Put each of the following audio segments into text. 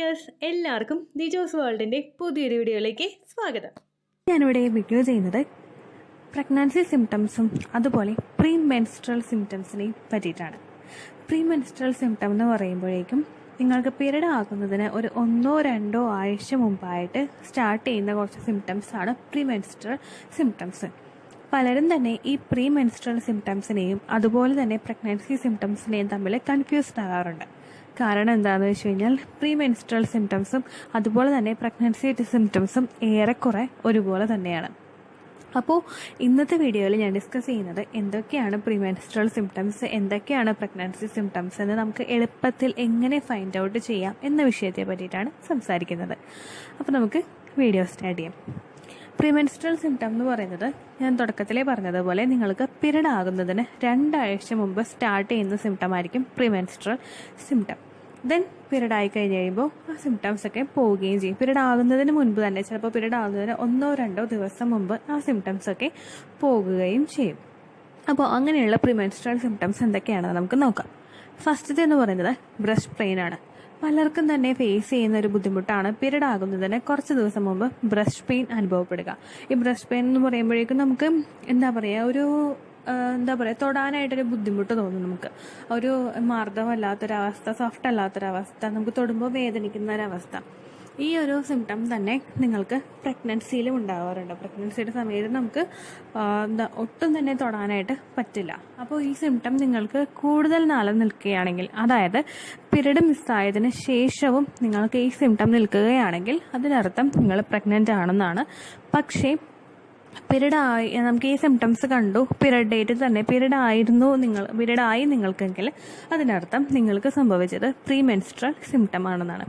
Dears, എല്ലാവർക്കും ദിജോസ് വേൾഡിൻ്റെ പുതിയൊരു വീഡിയോയിലേക്ക് സ്വാഗതം. ഞാനിവിടെ വീഡിയോ ചെയ്യുന്നത് പ്രഗ്നൻസി സിംറ്റംസും അതുപോലെ പ്രീ മെൻസ്ട്രൽ സിംറ്റംസിനെയും പറ്റിയിട്ടാണ്. പ്രീ മെൻസ്ട്രൽ സിംറ്റം എന്ന് പറയുമ്പോഴേക്കും നിങ്ങൾക്ക് പീരീഡ് ആകുന്നതിന് ഒരു 1-2 ആഴ്ച മുമ്പായിട്ട് സ്റ്റാർട്ട് ചെയ്യുന്ന കുറച്ച് സിംറ്റംസാണ് പ്രീ മെൻസ്ട്രൽ സിംറ്റംസ്. പലരും തന്നെ ഈ പ്രീ മെൻസ്ട്രൽ സിംറ്റംസിനെയും അതുപോലെ തന്നെ പ്രഗ്നൻസി സിംറ്റംസിനെയും തമ്മിൽ കൺഫ്യൂസ്ഡ് ആകാറുണ്ട്. കാരണം എന്താണെന്ന് വെച്ച് കഴിഞ്ഞാൽ പ്രീ മെൻസ്ട്രൽ സിംറ്റംസും അതുപോലെ തന്നെ പ്രഗ്നൻസി സിംറ്റംസും ഏറെക്കുറെ ഒരുപോലെ തന്നെയാണ്. അപ്പോൾ ഇന്നത്തെ വീഡിയോയിൽ ഞാൻ ഡിസ്കസ് ചെയ്യുന്നത് എന്തൊക്കെയാണ് പ്രീ മെൻസ്ട്രൽ സിംറ്റംസ്, എന്തൊക്കെയാണ് പ്രഗ്നൻസി സിംറ്റംസ് എന്ന് നമുക്ക് എളുപ്പത്തിൽ എങ്ങനെ ഫൈൻഡ് ഔട്ട് ചെയ്യാം എന്ന വിഷയത്തെ പറ്റിയിട്ടാണ് സംസാരിക്കുന്നത്. അപ്പോൾ നമുക്ക് വീഡിയോ സ്റ്റാർട്ട് ചെയ്യാം. പ്രീ മെൻസ്ട്രൽ സിംറ്റം എന്ന് പറയുന്നത് ഞാൻ തുടക്കത്തിലേ പറഞ്ഞതുപോലെ നിങ്ങൾക്ക് പീരീഡ് ആകുന്നതിന് 2 ആഴ്ച മുമ്പ് സ്റ്റാർട്ട് ചെയ്യുന്ന സിംറ്റം ആയിരിക്കും pre menstrual symptom. Then period ആയി കഴിഞ്ഞ് കഴിയുമ്പോൾ ആ സിംറ്റംസ് ഒക്കെ പോവുകയും ചെയ്യും. പീരീഡ് ആകുന്നതിന് മുൻപ് തന്നെ, ചിലപ്പോൾ പീരീഡ് ആകുന്നതിന് 1-2 ദിവസം മുമ്പ് ആ സിംറ്റംസ് ഒക്കെ പോകുകയും ചെയ്യും. അപ്പോൾ അങ്ങനെയുള്ള പ്രീ മെൻസ്ട്രൽ സിംറ്റംസ് എന്തൊക്കെയാണെന്ന് നമുക്ക് നോക്കാം. ഫസ്റ്റത്തെ എന്ന് പറയുന്നത് ബ്രസ്റ്റ് പെയിൻ ആണ്. പലർക്കും തന്നെ ഫേസ് ചെയ്യുന്ന ഒരു ബുദ്ധിമുട്ടാണ് പീരീഡ് ആകുന്നതിന് കുറച്ച് ദിവസം മുമ്പ് ബ്രസ്റ്റ് പെയിൻ അനുഭവപ്പെടുക. ഈ ബ്രസ്റ്റ് പെയിൻ എന്ന് പറയുമ്പോഴേക്കും നമുക്ക് തൊടാനായിട്ടൊരു ബുദ്ധിമുട്ട് തോന്നും. നമുക്ക് ഒരു മാർദ്ദവമല്ലാത്തൊരവസ്ഥ, സോഫ്റ്റ് അല്ലാത്തൊരവസ്ഥ, നമുക്ക് തൊടുമ്പോൾ വേദനിക്കുന്ന ഒരവസ്ഥ. ഈ ഒരു സിംറ്റം തന്നെ നിങ്ങൾക്ക് പ്രഗ്നൻസിയിലും ഉണ്ടാവാറുണ്ട്. പ്രഗ്നൻസിയുടെ സമയത്ത് നമുക്ക് ഒട്ടും തന്നെ തൊടാനായിട്ട് പറ്റില്ല. അപ്പോൾ ഈ സിംറ്റം നിങ്ങൾക്ക് കൂടുതൽ നാളെ നിൽക്കുകയാണെങ്കിൽ, അതായത് പീരീഡ് മിസ്സായതിന് ശേഷവും നിങ്ങൾക്ക് ഈ സിംറ്റം നിൽക്കുകയാണെങ്കിൽ അതിനർത്ഥം നിങ്ങൾ പ്രഗ്നൻ്റ് ആണെന്നാണ്. പക്ഷേ നമുക്ക് ഈ സിംറ്റംസ് കണ്ടു, പീരീഡ് ഡേറ്റിൽ തന്നെ പീരീഡ് ആയി നിങ്ങൾക്കെങ്കിൽ അതിനർത്ഥം നിങ്ങൾക്ക് സംഭവിച്ചത് പ്രീ മെൻസ്ട്രൽ സിംറ്റം ആണെന്നാണ്.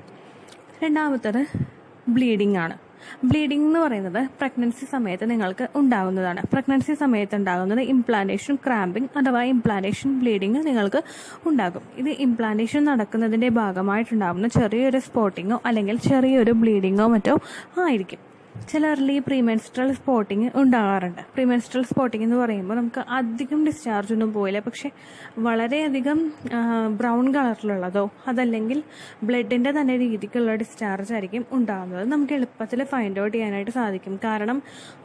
രണ്ടാമത്തത് ബ്ലീഡിംഗ് ആണ്. ബ്ലീഡിംഗ് എന്ന് പറയുന്നത് പ്രഗ്നൻസി സമയത്ത് നിങ്ങൾക്ക് ഉണ്ടാകുന്നതാണ്. പ്രഗ്നൻസി സമയത്ത് ഉണ്ടാകുന്നത് ഇംപ്ലാന്റേഷൻ ക്രാമ്പിംഗ് അഥവാ ഇംപ്ലാന്റേഷൻ ബ്ലീഡിംഗ് നിങ്ങൾക്ക് ഉണ്ടാകും. ഇത് ഇംപ്ലാന്റേഷൻ നടക്കുന്നതിൻ്റെ ഭാഗമായിട്ടുണ്ടാകുന്ന ചെറിയൊരു സ്പോട്ടിങ്ങോ അല്ലെങ്കിൽ ചെറിയൊരു ബ്ലീഡിങ്ങോ മറ്റോ ആയിരിക്കും. ചിലരിൽ ഈ പ്രീമെൻസ്ട്രൽ സ്പോട്ടിങ് ഉണ്ടാകാറുണ്ട്. പ്രീമെൻസ്ട്രൽ സ്പോട്ടിങ് എന്ന് പറയുമ്പോൾ നമുക്ക് അധികം ഡിസ്ചാർജ് ഒന്നും പോയില്ല, പക്ഷെ വളരെയധികം ബ്രൗൺ കളറിലുള്ളതോ അതല്ലെങ്കിൽ ബ്ലഡിൻ്റെ തന്നെ രീതിക്കുള്ള ഡിസ്ചാർജ് ആയിരിക്കും ഉണ്ടാകുന്നത്. നമുക്ക് എളുപ്പത്തിൽ ഫൈൻഡ് ഔട്ട് ചെയ്യാനായിട്ട് സാധിക്കും. കാരണം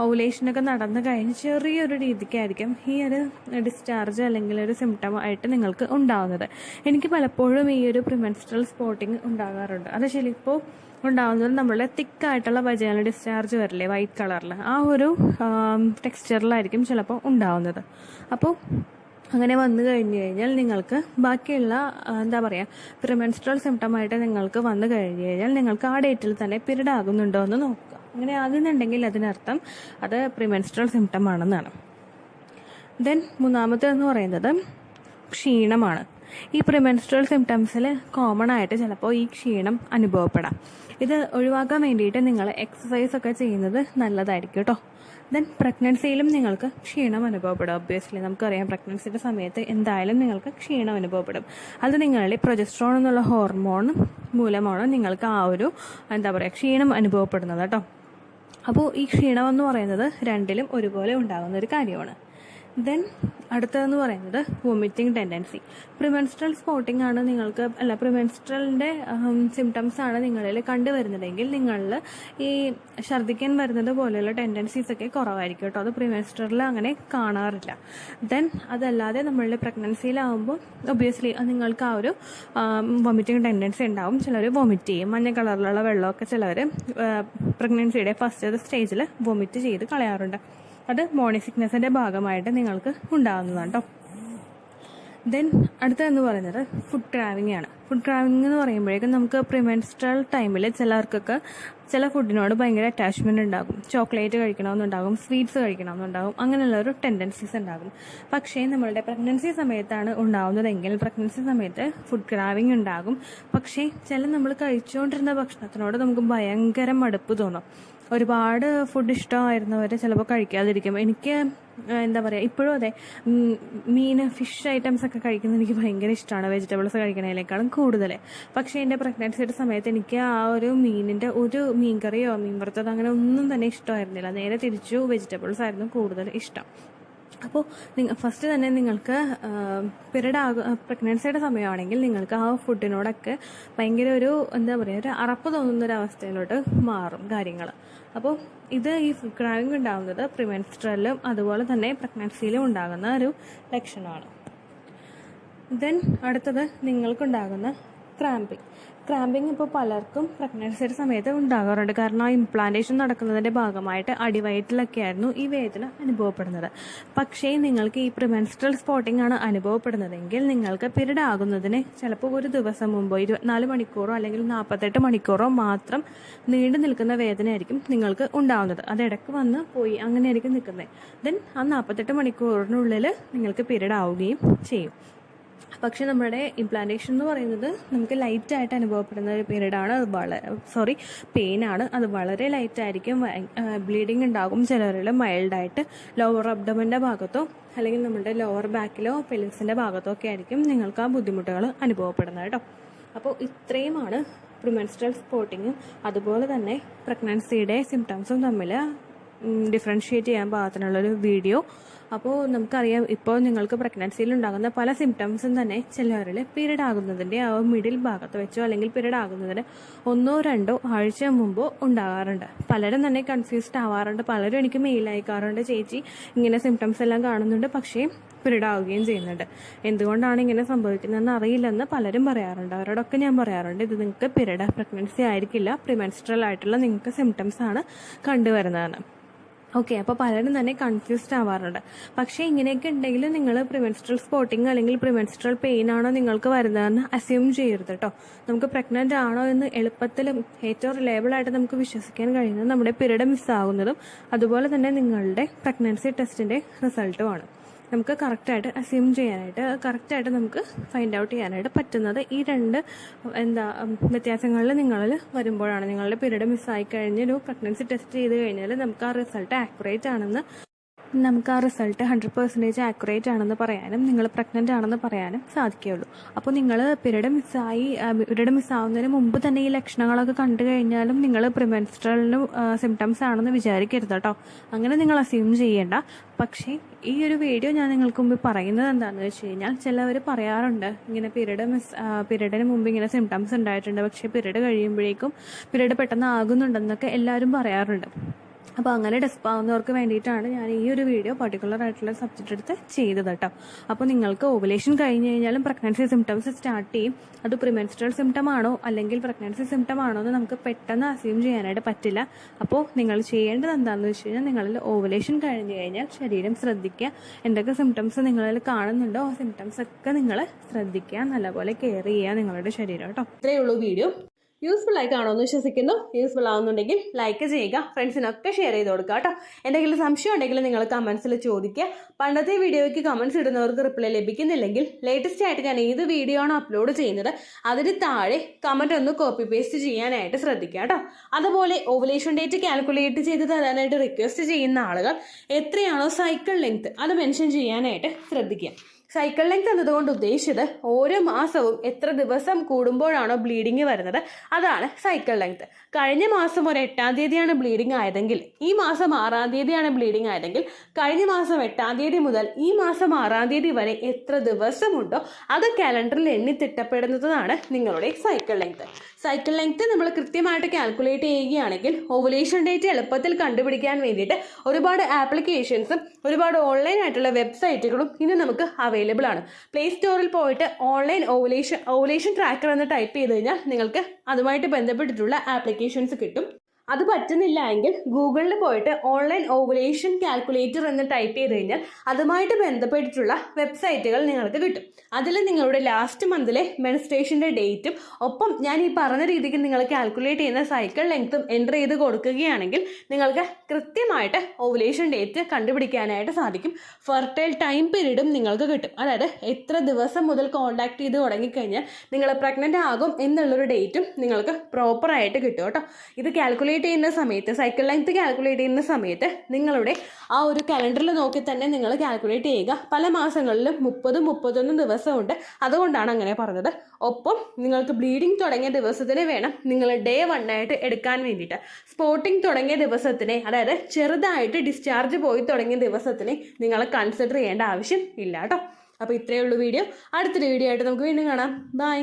ഓവുലേഷനൊക്കെ നടന്നു കഴിഞ്ഞ് ചെറിയൊരു രീതിക്കായിരിക്കും ഈ ഒരു ഡിസ്ചാർജ് അല്ലെങ്കിൽ ഒരു സിംറ്റം ആയിട്ട് നിങ്ങൾക്ക് ഉണ്ടാകുന്നത്. എനിക്ക് പലപ്പോഴും ഈ ഒരു പ്രീമെൻസ്ട്രൽ സ്പോട്ടിങ് ഉണ്ടാകാറുണ്ട്. അത് ചിലപ്പോൾ ഉണ്ടാകുന്നത് നമ്മളുടെ തിക്കായിട്ടുള്ള വജൈനൽ ഡിസ്ചാർജ് വരില്ലേ, വൈറ്റ് കളറിൽ, ആ ഒരു ടെക്സ്ചറിലായിരിക്കും ചിലപ്പോൾ ഉണ്ടാവുന്നത്. അപ്പോൾ അങ്ങനെ വന്നു കഴിഞ്ഞു കഴിഞ്ഞാൽ നിങ്ങൾക്ക് ബാക്കിയുള്ള പ്രീമെൻസ്ട്രൽ സിംറ്റമായിട്ട് നിങ്ങൾക്ക് വന്നു കഴിഞ്ഞു കഴിഞ്ഞാൽ നിങ്ങൾക്ക് ആ ഡേറ്റിൽ തന്നെ പീരീഡ് ആകുന്നുണ്ടോ എന്ന് നോക്കുക. അങ്ങനെ ആകുന്നുണ്ടെങ്കിൽ അതിനർത്ഥം അത് പ്രീമെൻസ്ട്രൽ സിംറ്റം ആണെന്നാണ്. ദെൻ മൂന്നാമത്തേതെന്ന് പറയുന്നത് ക്ഷീണമാണ്. ഈ പ്രീമെൻസ്ട്രൽ സിംറ്റംസിൽ കോമൺ ആയിട്ട് ചിലപ്പോൾ ഈ ക്ഷീണം അനുഭവപ്പെടാം. ഇത് ഒഴിവാക്കാൻ വേണ്ടിയിട്ട് നിങ്ങൾ എക്സസൈസ് ഒക്കെ ചെയ്യുന്നത് നല്ലതായിരിക്കും കേട്ടോ. ദെൻ പ്രഗ്നൻസിയിലും നിങ്ങൾക്ക് ക്ഷീണം അനുഭവപ്പെടും. ഒബ്വിയസ്ലി നമുക്കറിയാം പ്രഗ്നൻസിയുടെ സമയത്ത് എന്തായാലും നിങ്ങൾക്ക് ക്ഷീണം അനുഭവപ്പെടും. അത് നിങ്ങളുടെ പ്രൊജസ്ട്രോൺ എന്നുള്ള ഹോർമോൺ മൂലമാണ് നിങ്ങൾക്ക് ആ ഒരു ക്ഷീണം അനുഭവപ്പെടുന്നത് കേട്ടോ. അപ്പോൾ ഈ ക്ഷീണം എന്ന് പറയുന്നത് രണ്ടിലും ഒരുപോലെ ഉണ്ടാകുന്ന ഒരു കാര്യമാണ്. ദെൻ അടുത്തതെന്ന് പറയുന്നത് വൊമിറ്റിംഗ് ടെൻഡൻസി. പ്രിമെൻസ്ട്രൽ സ്പോട്ടിംഗ് ആണ് പ്രിമെൻസ്ട്രലിൻ്റെ സിംറ്റംസ് ആണ് നിങ്ങളിൽ കണ്ടുവരുന്നതെങ്കിൽ നിങ്ങളിൽ ഈ ഛർദ്ദിക്കാൻ വരുന്നത് പോലെയുള്ള ടെൻഡൻസീസ് ഒക്കെ കുറവായിരിക്കും കേട്ടോ. അത് പ്രിമെൻസ്ട്രലിൽ അങ്ങനെ കാണാറില്ല. ദെൻ അതല്ലാതെ നമ്മളുടെ പ്രഗ്നൻസിയിലാവുമ്പോൾ ഒബ്വിയസ്ലി നിങ്ങൾക്ക് ആ ഒരു വൊമിറ്റിംഗ് ടെൻഡൻസി ഉണ്ടാവും. ചിലർ വൊമിറ്റ് ചെയ്യും. മഞ്ഞ കളറിലുള്ള വെള്ളമൊക്കെ ചിലർ പ്രഗ്നൻസിയുടെ ഫസ്റ്റ് സ്റ്റേജിൽ വൊമിറ്റ് ചെയ്ത് കളയാറുണ്ട്. അത് മോർണിംഗ് സിക്നസിൻ്റെ ഭാഗമായിട്ട് നിങ്ങൾക്ക് ഉണ്ടാകുന്നതാണ് കേട്ടോ. ദെൻ അടുത്തതെന്ന് പറയുന്നത് ഫുഡ് ക്രാവിംഗ് ആണ്. ഫുഡ് ക്രാവിംഗ് എന്ന് പറയുമ്പോഴേക്കും നമുക്ക് പ്രിമെൻസ്ട്രൽ ടൈമിൽ ചിലർക്കൊക്കെ ചില ഫുഡിനോട് ഭയങ്കര അറ്റാച്ച്മെൻറ്റ് ഉണ്ടാകും. ചോക്ലേറ്റ് കഴിക്കണമെന്നുണ്ടാകും, സ്വീറ്റ്സ് കഴിക്കണമെന്നുണ്ടാകും, അങ്ങനെയുള്ളൊരു ടെൻഡൻസീസ് ഉണ്ടാകും. പക്ഷേ നമ്മളുടെ പ്രഗ്നൻസി സമയത്താണ് ഉണ്ടാകുന്നതെങ്കിൽ പ്രഗ്നൻസി സമയത്ത് ഫുഡ് ക്രാവിംഗ് ഉണ്ടാകും. പക്ഷേ നമ്മൾ കഴിച്ചുകൊണ്ടിരുന്ന ഭക്ഷണത്തിനോട് നമുക്ക് ഭയങ്കര മടുപ്പ് തോന്നും. ഒരുപാട് ഫുഡ് ഇഷ്ടമായിരുന്നവർ ചിലപ്പോൾ കഴിക്കാതിരിക്കും. എനിക്ക് ഇപ്പോഴും അതെ, ഫിഷ് ഐറ്റംസ് ഒക്കെ കഴിക്കുന്നത് എനിക്ക് ഭയങ്കര ഇഷ്ടമാണ്, വെജിറ്റബിൾസ് കഴിക്കുന്നതിനേക്കാളും കൂടുതൽ. പക്ഷേ എൻ്റെ പ്രഗ്നൻസിയുടെ സമയത്ത് എനിക്ക് ആ ഒരു മീനിൻ്റെ ഒരു മീൻകറിയോ മീൻ വറുത്തതോ അങ്ങനെ ഒന്നും തന്നെ ഇഷ്ടമായിരുന്നില്ല. നേരെ തിരിച്ചു വെജിറ്റബിൾസ് ആയിരുന്നു കൂടുതൽ ഇഷ്ടം. അപ്പോൾ ഫസ്റ്റ് തന്നെ നിങ്ങൾക്ക് പ്രഗ്നൻസിയുടെ സമയമാണെങ്കിൽ നിങ്ങൾക്ക് ആ ഫുഡിനോടൊക്കെ ഭയങ്കര ഒരു എന്താ പറയുക ഒരു അറപ്പ് തോന്നുന്നൊരവസ്ഥയിലോട്ട് മാറും കാര്യങ്ങൾ. അപ്പോൾ ഈ ഫുഡ് ക്രാവിംഗ് ഉണ്ടാകുന്നത് പ്രിമെൻസ്ട്രലിലും അതുപോലെ തന്നെ പ്രഗ്നൻസിയിലും ഉണ്ടാകുന്ന ഒരു ലക്ഷണമാണ്. ദെൻ അടുത്തത് നിങ്ങൾക്കുണ്ടാകുന്ന ക്രാമ്പിങ് ഇപ്പോൾ പലർക്കും പ്രഗ്നൻസിയുടെ സമയത്ത് ഉണ്ടാകാറുണ്ട്. കാരണം ആ ഇംപ്ലാന്റേഷൻ നടക്കുന്നതിൻ്റെ ഭാഗമായിട്ട് അടിവയറ്റിലൊക്കെ ആയിരുന്നു ഈ വേദന അനുഭവപ്പെടുന്നത്. പക്ഷേ നിങ്ങൾക്ക് ഈ പ്രിമെൻസ്ട്രൽ സ്പോട്ടിംഗ് ആണ് അനുഭവപ്പെടുന്നതെങ്കിൽ നിങ്ങൾക്ക് പീരീഡ് ആകുന്നതിന് ചിലപ്പോൾ ഒരു ദിവസം മുമ്പോ 24 മണിക്കൂറോ അല്ലെങ്കിൽ 48 മണിക്കൂറോ മാത്രം നീണ്ടു നിൽക്കുന്ന വേദനയായിരിക്കും നിങ്ങൾക്ക് ഉണ്ടാകുന്നത്. അത് ഇടയ്ക്ക് വന്ന് പോയി അങ്ങനെയായിരിക്കും നിൽക്കുന്നത്. ദെൻ ആ 48 മണിക്കൂറിനുള്ളിൽ നിങ്ങൾക്ക് പീരീഡ് ആവുകയും ചെയ്യും. പക്ഷേ നമ്മുടെ ഇംപ്ലാന്റേഷൻ എന്ന് പറയുന്നത് നമുക്ക് ലൈറ്റായിട്ട് അനുഭവപ്പെടുന്ന ഒരു പീരീഡാണ്. അത് പെയിനാണ്. അത് വളരെ ലൈറ്റായിരിക്കും. ബ്ലീഡിങ് ഉണ്ടാകും. ചിലരിൽ മൈൽഡായിട്ട് ലോവർ അബ്ഡമൻ്റെ ഭാഗത്തോ അല്ലെങ്കിൽ നമ്മുടെ ലോവർ ബാക്കിലോ പെൽവിസിൻ്റെ ഭാഗത്തോ ഒക്കെ ആയിരിക്കും നിങ്ങൾക്ക് ആ ബുദ്ധിമുട്ടുകൾ അനുഭവപ്പെടുന്നത് കേട്ടോ. അപ്പോൾ ഇത്രയുമാണ് പ്രിമെൻസ്ട്രൽ സ്പോട്ടിങ്ങും അതുപോലെ തന്നെ പ്രഗ്നൻസിയുടെ സിംറ്റംസും തമ്മിൽ ഡിഫറൻഷിയേറ്റ് ചെയ്യാൻ പാകത്തിനുള്ളൊരു വീഡിയോ. അപ്പോൾ നമുക്കറിയാം ഇപ്പോൾ നിങ്ങൾക്ക് പ്രഗ്നൻസിയിൽ ഉണ്ടാകുന്ന പല സിംറ്റംസും തന്നെ ചിലവരിൽ പീരീഡ് ആകുന്നതിൻ്റെ ആ മിഡിൽ ഭാഗത്ത് വെച്ചോ അല്ലെങ്കിൽ പീരീഡ് ആകുന്നതിന് 1-2 ആഴ്ച മുമ്പോ ഉണ്ടാകാറുണ്ട്. പലരും തന്നെ കൺഫ്യൂസ്ഡ് ആവാറുണ്ട്. പലരും എനിക്ക് മെയിൽ അയക്കാറുണ്ട്, ചേച്ചി ഇങ്ങനെ സിംറ്റംസ് എല്ലാം കാണുന്നുണ്ട് പക്ഷേ പീരീഡ് ആവുകയും ചെയ്യുന്നുണ്ട്, എന്തുകൊണ്ടാണ് ഇങ്ങനെ സംഭവിക്കുന്നതെന്ന് അറിയില്ലെന്ന് പലരും പറയാറുണ്ട്. അവരോടൊക്കെ ഞാൻ പറയാറുണ്ട്, ഇത് നിങ്ങൾക്ക് പ്രഗ്നൻസി ആയിരിക്കില്ല, പ്രിമെൻസ്ട്രൽ ആയിട്ടുള്ള നിങ്ങൾക്ക് സിംറ്റംസ് ആണ് കണ്ടുവരുന്നതെന്ന്. ഓക്കെ, അപ്പോൾ പലരും തന്നെ കൺഫ്യൂസ്ഡ് ആവാറുണ്ട്. പക്ഷേ ഇങ്ങനെയൊക്കെ ഉണ്ടെങ്കിൽ നിങ്ങൾ പ്രിമെൻസ്ട്രൽ സ്പോട്ടിങ് അല്ലെങ്കിൽ പ്രിമെൻസ്ട്രൽ പെയിൻ ആണോ നിങ്ങൾക്ക് വരുന്നതെന്ന് അസ്യൂം ചെയ്യരുത് കേട്ടോ. നമുക്ക് പ്രഗ്നൻ്റ് ആണോ എന്ന് എളുപ്പത്തിലും ഏറ്റവും റിലയബിളായിട്ട് നമുക്ക് വിശ്വസിക്കാൻ കഴിയുന്നത് നമ്മുടെ പീരീഡ് മിസ്സാകുന്നതും അതുപോലെ തന്നെ നിങ്ങളുടെ പ്രഗ്നൻസി ടെസ്റ്റിൻ്റെ റിസൾട്ടുമാണ്. നമുക്ക് കറക്റ്റായിട്ട് അസ്യൂം ചെയ്യാനായിട്ട് കറക്റ്റായിട്ട് നമുക്ക് ഫൈൻഡ് ഔട്ട് ചെയ്യാനായിട്ട് പറ്റുന്നത് ഈ രണ്ട് വ്യത്യാസങ്ങളിൽ നിങ്ങളിൽ വരുമ്പോഴാണ്. നിങ്ങളുടെ പീരീഡ് മിസ്സായി കഴിഞ്ഞൊരു പ്രഗ്നൻസി ടെസ്റ്റ് ചെയ്ത് കഴിഞ്ഞാൽ നമുക്ക് ആ റിസൾട്ട് ആക്യുറേറ്റ് ആണെന്ന് നമുക്ക് ആ റിസൾട്ട് 100% ആക്യുറേറ്റ് ആണെന്ന് പറയാനും നിങ്ങൾ പ്രഗ്നൻ്റ് ആണെന്ന് പറയാനും സാധിക്കുകയുള്ളൂ. അപ്പോൾ നിങ്ങൾ പീരീഡ് മിസ്സാവുന്നതിന് മുമ്പ് തന്നെ ഈ ലക്ഷണങ്ങളൊക്കെ കണ്ടു കഴിഞ്ഞാലും നിങ്ങൾ പ്രിമെൻസ്ട്രലിന് സിംറ്റംസ് ആണെന്ന് വിചാരിക്കരുത് കേട്ടോ. അങ്ങനെ നിങ്ങൾ അസ്യൂം ചെയ്യേണ്ട. പക്ഷേ ഈ ഒരു വീഡിയോ ഞാൻ നിങ്ങൾക്ക് മുമ്പ് പറയുന്നത് എന്താണെന്ന് വെച്ച് കഴിഞ്ഞാൽ ചിലവർ പറയാറുണ്ട് ഇങ്ങനെ പീരീഡിന് മുമ്പ് ഇങ്ങനെ സിംറ്റംസ് ഉണ്ടായിട്ടുണ്ട് പക്ഷേ പീരീഡ് കഴിയുമ്പോഴേക്കും പീരീഡ് പെട്ടെന്ന് ആകുന്നുണ്ടെന്നൊക്കെ എല്ലാവരും പറയാറുണ്ട്. അപ്പോൾ അങ്ങനെ ഡെസ്പ് ആവുന്നവർക്ക് വേണ്ടിയിട്ടാണ് ഞാൻ ഈ ഒരു വീഡിയോ പർട്ടിക്കുലർ ആയിട്ടുള്ള സബ്ജക്റ്റ് എടുത്ത് ചെയ്തത് കേട്ടോ. അപ്പോൾ നിങ്ങൾക്ക് ഓവുലേഷൻ കഴിഞ്ഞ് കഴിഞ്ഞാലും പ്രഗ്നൻസി സിംറ്റംസ് സ്റ്റാർട്ട് ചെയ്യും. അത് പ്രിമെൻസ്ട്രൽ സിംറ്റം ആണോ അല്ലെങ്കിൽ പ്രഗ്നൻസി സിംറ്റം ആണോ എന്ന് നമുക്ക് പെട്ടെന്ന് അസ്യൂം ചെയ്യാനായിട്ട് പറ്റില്ല. അപ്പോൾ നിങ്ങൾ ചെയ്യേണ്ടത് എന്താണെന്ന് വെച്ച് കഴിഞ്ഞാൽ നിങ്ങളിൽ ഓവുലേഷൻ കഴിഞ്ഞ് കഴിഞ്ഞാൽ ശരീരം ശ്രദ്ധിക്കുക. എന്തൊക്കെ സിംറ്റംസ് നിങ്ങളിൽ കാണുന്നുണ്ടോ ആ സിംറ്റംസ് ഒക്കെ നിങ്ങൾ ശ്രദ്ധിക്കുക, നല്ലപോലെ കെയർ ചെയ്യുക നിങ്ങളുടെ ശരീരം കേട്ടോ. ഇത്രയേ ഉള്ളൂ വീഡിയോ. യൂസ്ഫുൾ ആയി കാണുമെന്ന് വിശ്വസിക്കുന്നു. യൂസ്ഫുൾ ആവുന്നുണ്ടെങ്കിൽ ലൈക്ക് ചെയ്യുക, ഫ്രണ്ട്സിനൊക്കെ ഷെയർ ചെയ്ത് കൊടുക്കുക കേട്ടോ. എന്തെങ്കിലും സംശയം ഉണ്ടെങ്കിൽ നിങ്ങൾ കമൻസിൽ ചോദിക്കുക. പണ്ടത്തെ വീഡിയോയ്ക്ക് കമൻസ് ഇടുന്നവർക്ക് റിപ്ലൈ ലഭിക്കുന്നില്ലെങ്കിൽ ലേറ്റസ്റ്റ് ആയിട്ട് ഞാൻ ഏത് വീഡിയോ ആണോ അപ്ലോഡ് ചെയ്യുന്നത് അതിന് താഴെ കമൻറ്റ് ഒന്ന് കോപ്പി പേസ്റ്റ് ചെയ്യാനായിട്ട് ശ്രദ്ധിക്കുക കേട്ടോ. അതുപോലെ ഓവുലേഷൻ ഡേറ്റ് കാൽക്കുലേറ്റ് ചെയ്ത് തരാനായിട്ട് റിക്വസ്റ്റ് ചെയ്യുന്ന ആളുകൾ എത്രയാണോ സൈക്കിൾ ലെങ്ത് അത് മെൻഷൻ ചെയ്യാനായിട്ട് ശ്രദ്ധിക്കുക. സൈക്കിൾ ലെങ്ത് എന്നതുകൊണ്ട് ഉദ്ദേശിച്ചത് ഓരോ മാസവും എത്ര ദിവസം കൂടുമ്പോഴാണോ ബ്ലീഡിങ് വരുന്നത് അതാണ് സൈക്കിൾ ലെങ്ത്. കഴിഞ്ഞ മാസം ഒരു 8-ാം തീയതിയാണ് ബ്ലീഡിങ് ആയതെങ്കിൽ ഈ മാസം 6-ാം തീയതിയാണ് ബ്ലീഡിങ് ആയതെങ്കിൽ കഴിഞ്ഞ മാസം 8-ാം തീയതി മുതൽ ഈ മാസം 6-ാം തീയതി വരെ എത്ര ദിവസമുണ്ടോ അത് കാലണ്ടറിൽ എണ്ണി തിട്ടപ്പെടുന്നതാണ് നിങ്ങളുടെ സൈക്കിൾ ലെങ്ത്. സൈക്കിൾ ലെങ്ത് നമ്മൾ കൃത്യമായിട്ട് കാൽക്കുലേറ്റ് ചെയ്യുകയാണെങ്കിൽ ഓവുലേഷൻ ഡേറ്റ് എളുപ്പത്തിൽ കണ്ടുപിടിക്കാൻ വേണ്ടിയിട്ട് ഒരുപാട് ആപ്ലിക്കേഷൻസും ഒരുപാട് ഓൺലൈൻ ആയിട്ടുള്ള വെബ്സൈറ്റുകളും ഇന്ന് നമുക്ക് അവൈലബിൾ ആണ്. പ്ലേ സ്റ്റോറിൽ പോയിട്ട് ഓൺലൈൻ ഓവുലേഷൻ ട്രാക്കർ എന്ന് ടൈപ്പ് ചെയ്ത് കഴിഞ്ഞാൽ നിങ്ങൾക്ക് അതുമായിട്ട് ബന്ധപ്പെട്ടിട്ടുള്ള ആപ്ലിക്കേഷൻസ് കിട്ടും. അത് പറ്റുന്നില്ല എങ്കിൽ ഗൂഗിളിൽ പോയിട്ട് ഓൺലൈൻ ഓവുലേഷൻ കാൽക്കുലേറ്റർ എന്ന് ടൈപ്പ് ചെയ്ത് കഴിഞ്ഞാൽ അതുമായിട്ട് ബന്ധപ്പെട്ടിട്ടുള്ള വെബ്സൈറ്റുകൾ നിങ്ങൾക്ക് കിട്ടും. അതിൽ നിങ്ങളുടെ ലാസ്റ്റ് മന്തിലെ മെൻസ്ട്രേഷൻ്റെ ഡേറ്റും ഒപ്പം ഞാൻ ഈ പറഞ്ഞ രീതിക്ക് നിങ്ങൾ കാൽക്കുലേറ്റ് ചെയ്യുന്ന സൈക്കിൾ ലെങ്ത്തും എൻ്റർ ചെയ്ത് കൊടുക്കുകയാണെങ്കിൽ നിങ്ങൾക്ക് കൃത്യമായിട്ട് ഓവുലേഷൻ ഡേറ്റ് കണ്ടുപിടിക്കാനായിട്ട് സാധിക്കും. ഫെർട്ടൈൽ ടൈം പീരീഡും നിങ്ങൾക്ക് കിട്ടും. അതായത് എത്ര ദിവസം മുതൽ കോൺടാക്ട് ചെയ്ത് തുടങ്ങിക്കഴിഞ്ഞാൽ നിങ്ങൾ പ്രഗ്നൻ്റ് ആകും എന്നുള്ളൊരു ഡേറ്റും നിങ്ങൾക്ക് പ്രോപ്പറായിട്ട് കിട്ടും കേട്ടോ. ഇത് കാൽക്കുലേറ്റ് കാൽക്കുലേറ്റ് ചെയ്യുന്ന സമയത്ത്, സൈക്കിൾ ലെങ്ത് കാൽക്കുലേറ്റ് ചെയ്യുന്ന സമയത്ത് നിങ്ങളുടെ ആ ഒരു കലണ്ടറിൽ നോക്കി തന്നെ നിങ്ങൾ കാൽക്കുലേറ്റ് ചെയ്യുക. പല മാസങ്ങളിലും 30-31 ദിവസമുണ്ട്, അതുകൊണ്ടാണ് അങ്ങനെ പറഞ്ഞത്. ഒപ്പം നിങ്ങൾക്ക് ബ്ലീഡിങ് തുടങ്ങിയ ദിവസത്തിന് വേണം നിങ്ങൾ Day 1 ആയിട്ട് എടുക്കാൻ വേണ്ടിയിട്ട്. സ്പോട്ടിങ് തുടങ്ങിയ ദിവസത്തിനെ, അതായത് ചെറുതായിട്ട് ഡിസ്ചാർജ് പോയി തുടങ്ങിയ ദിവസത്തിനെ നിങ്ങൾ കൺസിഡർ ചെയ്യേണ്ട ആവശ്യം ഇല്ല കേട്ടോ. അപ്പോൾ ഇത്രയേ ഉള്ളൂ വീഡിയോ. അടുത്തൊരു വീഡിയോ ആയിട്ട് നമുക്ക് വീണ്ടും കാണാം. ബൈ.